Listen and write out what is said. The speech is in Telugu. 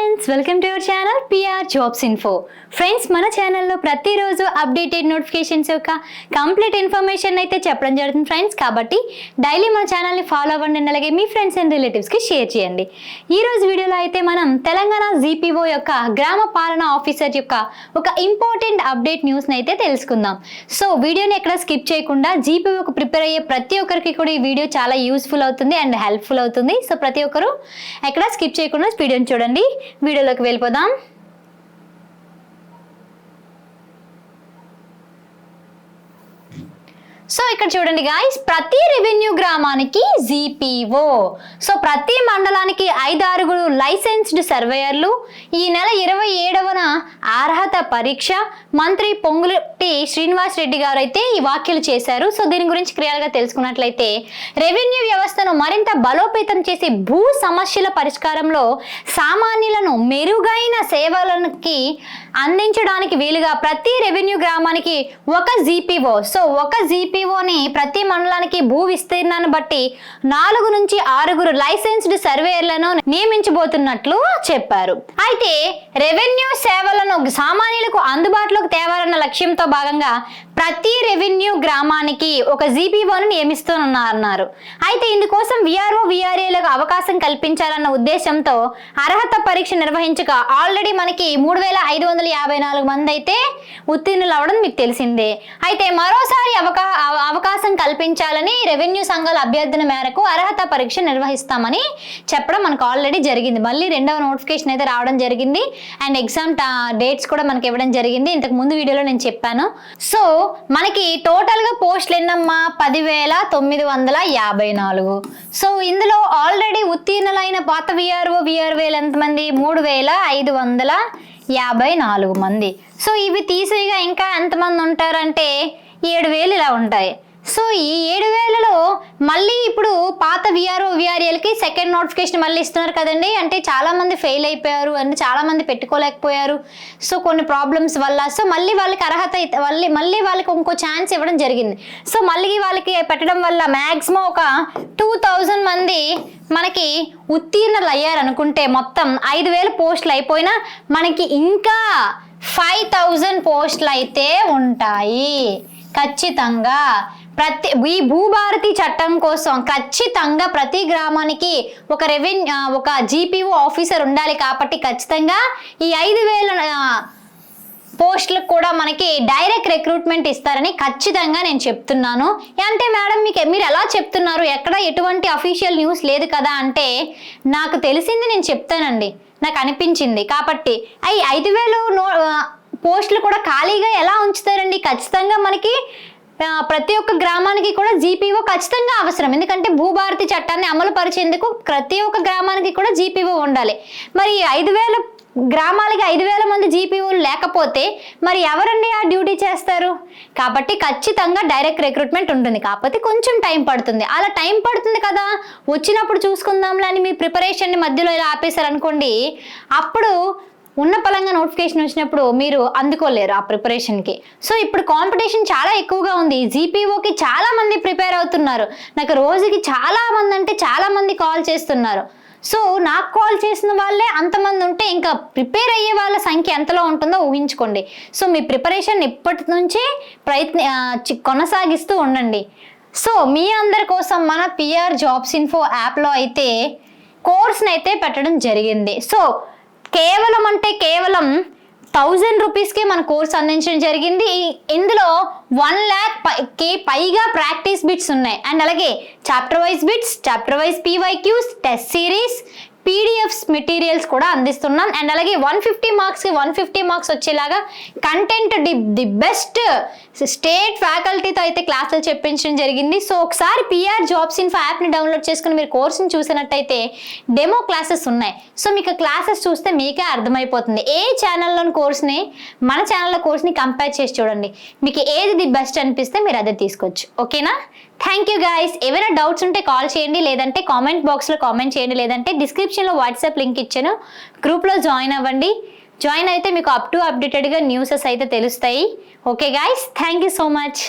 Friends, welcome to our channel PR jobs info. Friends, మన ఛానల్లో ప్రతిరోజు అప్డేటెడ్ నోటిఫికేషన్స్ యొక్క కంప్లీట్ ఇన్ఫర్మేషన్ అయితే చెప్పడం జరుగుతుంది ఫ్రెండ్స్. కాబట్టి డైలీ మన ఛానల్ని ఫాలో అవ్వండి, అలాగే మీ ఫ్రెండ్స్ అండ్ రిలేటివ్స్కి షేర్ చేయండి. ఈ రోజు వీడియోలో అయితే మనం తెలంగాణ జీపీఓ యొక్క గ్రామ పాలన ఆఫీసర్ యొక్క ఒక ఇంపార్టెంట్ అప్డేట్ న్యూస్ని అయితే తెలుసుకుందాం. సో వీడియోని ఎక్కడ స్కిప్ చేయకుండా జీపీఓకి ప్రిపేర్ అయ్యే ప్రతి ఒక్కరికి కూడా ఈ వీడియో చాలా యూస్ఫుల్ అవుతుంది అండ్ హెల్ప్ఫుల్ అవుతుంది. సో ప్రతి ఒక్కరు ఎక్కడ స్కిప్ చేయకుండా వీడియోని చూడండి. వీడియోలోకి వెళ్ళిపోదాం. సో ఇక్కడ చూడండి గాయ్స్, ప్రతి రెవెన్యూ గ్రామానికి జీపీఓ. సో ప్రతి మండలానికి 5-6 లైసెన్స్డ్ సర్వేయర్లు. ఈ నెల 27న అర్హత పరీక్ష. మంత్రి పొంగులేటి శ్రీనివాస్ రెడ్డి గారు అయితే ఈ వ్యాఖ్యలు చేశారు. సో దీని గురించి క్లియర్గా తెలుసుకున్నట్లయితే, రెవెన్యూ వ్యవస్థను మరింత బలోపేతం చేసి భూ సమస్యల పరిష్కారంలో సామాన్యులను మెరుగైన సేవలకి అందించడానికి వీలుగా ప్రతి రెవెన్యూ గ్రామానికి ఒక జీపీఓ. సో ఒక జీపీఓని ప్రతి మండలానికి భూ విస్తీర్ణాన్ని బట్టి 4 నుంచి 6 లైసెన్స్డ్ సర్వేయర్లను నియమించబోతున్నట్లు చెప్పారు. అయితే రెవెన్యూ సేవలను సామాన్యులకు అందుబాటులోకి తేవాలన్న లక్ష్యంతో భాగంగా ప్రతి రెవెన్యూ గ్రామానికి ఒక జీపీఓను నియమిస్తున్నారు. అయితే ఇందుకోసం విఆర్ఓ విఆర్ఏలకు అవకాశం కల్పించాలన్న ఉద్దేశంతో అర్హత పరీక్ష నిర్వహించగా ఆల్రెడీ మనకి 3554 మంది అయితే ఉత్తీర్ణులు అవ్వడం మీకు తెలిసిందే. అయితే మరోసారి అవకాశం కల్పించాలని రెవెన్యూ సంఘాల అభ్యర్థన మేరకు అర్హత పరీక్ష నిర్వహిస్తామని చెప్పడం మనకు ఆల్రెడీ జరిగింది. మళ్ళీ 2వ నోటిఫికేషన్ అయితే రావడం జరిగింది అండ్ ఎగ్జామ్ డేట్స్ కూడా మనకి ఇవ్వడం జరిగింది. ఇంతకు ముందు వీడియోలో నేను చెప్పాను. సో మనకి టోటల్గా పోస్టులు ఎన్నమ్మా? 10,954. సో ఇందులో ఆల్రెడీ ఉత్తీర్ణులైన పాత విఆర్ఓ విఆర్ఓలు ఎంతమంది? 3,554 మంది. సో ఇవి తీసేగా ఇంకా ఎంతమంది ఉంటారంటే 7,000 ఇలా ఉంటాయి. సో ఈ 7,000లో మళ్ళీ ఇప్పుడు పాత విఆర్ఓ విఆర్ఏలకి సెకండ్ నోటిఫికేషన్ మళ్ళీ ఇస్తున్నారు కదండి. అంటే చాలా మంది ఫెయిల్ అయిపోయారు అంటే చాలా మంది పెట్టుకోలేకపోయారు. సో కొన్ని ప్రాబ్లమ్స్ వల్ల సో మళ్ళీ వాళ్ళకి అర్హత మళ్ళీ వాళ్ళకి ఇంకో ఛాన్స్ ఇవ్వడం జరిగింది. సో మళ్ళీ వాళ్ళకి పెట్టడం వల్ల మ్యాక్సిమం ఒక 2,000 మంది మనకి ఉత్తీర్ణులు అయ్యారు అనుకుంటే మొత్తం 5,000 పోస్టులు అయిపోయినా మనకి ఇంకా 5,000 పోస్టులు అయితే ఉంటాయి ఖచ్చితంగా. ఈ భూభారతి చట్టం కోసం ఖచ్చితంగా ప్రతి గ్రామానికి ఒక జీపీఓ ఆఫీసర్ ఉండాలి. కాబట్టి ఖచ్చితంగా ఈ 5,000 పోస్టులకు కూడా మనకి డైరెక్ట్ రిక్రూట్మెంట్ ఇస్తారని ఖచ్చితంగా నేను చెప్తున్నాను. అంటే మేడం మీరు ఎలా చెప్తున్నారు? ఎక్కడ ఎటువంటి అఫీషియల్ న్యూస్ లేదు కదా అంటే, నాకు తెలిసింది నేను చెప్తానండి, నాకు అనిపించింది. కాబట్టి ఈ 5,000 పోస్టులు కూడా ఖాళీగా ఎలా ఉంచుతారండి? ఖచ్చితంగా మనకి ప్రతి ఒక్క గ్రామానికి కూడా జీపీఓ ఖచ్చితంగా అవసరం. ఎందుకంటే భూభారతి చట్టాన్ని అమలు పరిచేందుకు ప్రతి ఒక్క గ్రామానికి కూడా జీపీఓ ఉండాలి. మరి 5,000 గ్రామాలకి 5,000 మంది జీపీఓలు లేకపోతే మరి ఎవరండి ఆ డ్యూటీ చేస్తారు? కాబట్టి ఖచ్చితంగా డైరెక్ట్ రిక్రూట్మెంట్ ఉంటుంది. కాకపోతే కొంచెం టైం పడుతుంది. అలా టైం పడుతుంది కదా, వచ్చినప్పుడు చూసుకుందాంలే అని మీ ప్రిపరేషన్ని మధ్యలో ఇలా ఆపేశారు అనుకోండి, అప్పుడు ఉన్న పలంగా నోటిఫికేషన్ వచ్చినప్పుడు మీరు అందుకోలేరు ఆ ప్రిపరేషన్కి. సో ఇప్పుడు కాంపిటీషన్ చాలా ఎక్కువగా ఉంది. జీపీఓకి చాలా మంది ప్రిపేర్ అవుతున్నారు. నాకు రోజుకి చాలా మంది కాల్ చేస్తున్నారు. సో నాకు కాల్ చేసిన వాళ్ళే అంతమంది ఉంటే ఇంకా ప్రిపేర్ అయ్యే వాళ్ళ సంఖ్య ఎంతలో ఉంటుందో ఊహించుకోండి. సో మీ ప్రిపరేషన్ ఇప్పటి నుంచే కొనసాగిస్తూ ఉండండి. సో మీ అందరి కోసం మన పిఆర్ జాబ్స్ ఇన్ఫో యాప్లో అయితే కోర్స్ని అయితే పెట్టడం జరిగింది. సో కేవలం 1,000 రూపీస్కే మన కోర్స్ అందించడం జరిగింది. ఇందులో 1 lakh పైగా ప్రాక్టీస్ బిట్స్ ఉన్నాయి అండ్ అలాగే chapter wise bits, chapter wise PYQs, test series, PDFs materials కూడా అందిస్తున్నాం. అండ్ అలాగే 150 మార్క్స్ వచ్చేలాగా కంటెంట్ ది బెస్ట్ స్టేట్ ఫ్యాకల్టీతో అయితే క్లాసులు చెప్పించడం జరిగింది. సో ఒకసారి పిఆర్ జాబ్స్ ఇన్ఫో యాప్ని డౌన్లోడ్ చేసుకుని మీరు కోర్సుని చూసినట్టయితే డెమో క్లాసెస్ ఉన్నాయి. సో మీకు క్లాసెస్ చూస్తే మీకే అర్థమైపోతుంది. ఏ ఛానల్లోని కోర్స్ని మన ఛానల్లో కోర్స్ని కంపేర్ చేసి చూడండి. మీకు ఏది ది బెస్ట్ అనిపిస్తే మీరు అదే తీసుకోవచ్చు. ఓకేనా? Thank you guys. ఏమైనా డౌట్స్ ఉంటే కాల్ చేయండి, లేదంటే కామెంట్ బాక్స్లో కామెంట్ చేయండి, లేదంటే డిస్క్రిప్షన్లో వాట్సాప్ లింక్ ఇచ్చాను, గ్రూప్లో జాయిన్ అవ్వండి. జాయిన్ అయితే మీకు అప్డేటెడ్గా న్యూసెస్ అయితే తెలుస్తాయి. Okay guys, thank you so much.